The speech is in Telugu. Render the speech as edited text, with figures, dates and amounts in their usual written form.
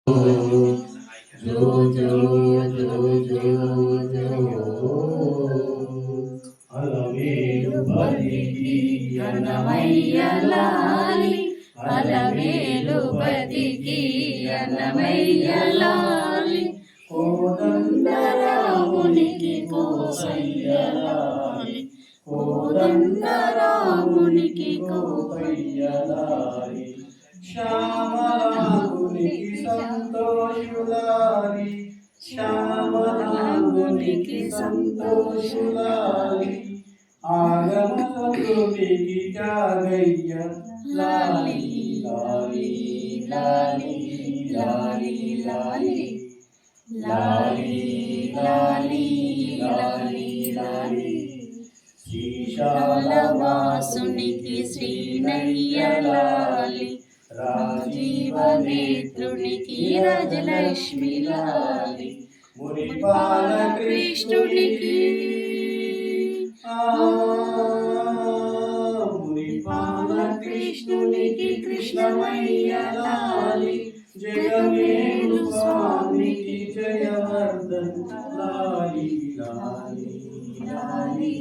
జో జో జో జో జో అలమేలు పతికి అన్నమయ్యలాలి అలమేలు పతికి అన్నమయ్యలాలి కోదండరామునికి కోసయ్యలాలి కోదండరామునికి కోసయ్యలాలి శ్యామలాంగునికి సంతోషులాలి శ్యామలాంగునికి సంతోషులాలి ఆగమ సంతునికి కాగయ్య లాలి లాలి లాలి లాలి లాలి లాలి లాలి లాలి లాలి శ్రీశాలవాసునికి శ్రీనయ్యలాలి రాజీవ నేత్రునికి రాజలక్ష్మి లాలి మునిపాల కృష్ణునికి మునిపాల కృష్ణునికి కృష్ణమయ్య లాలి జగమేలు స్వామికి జయవర్ధన్ లాలి లాలి లాలి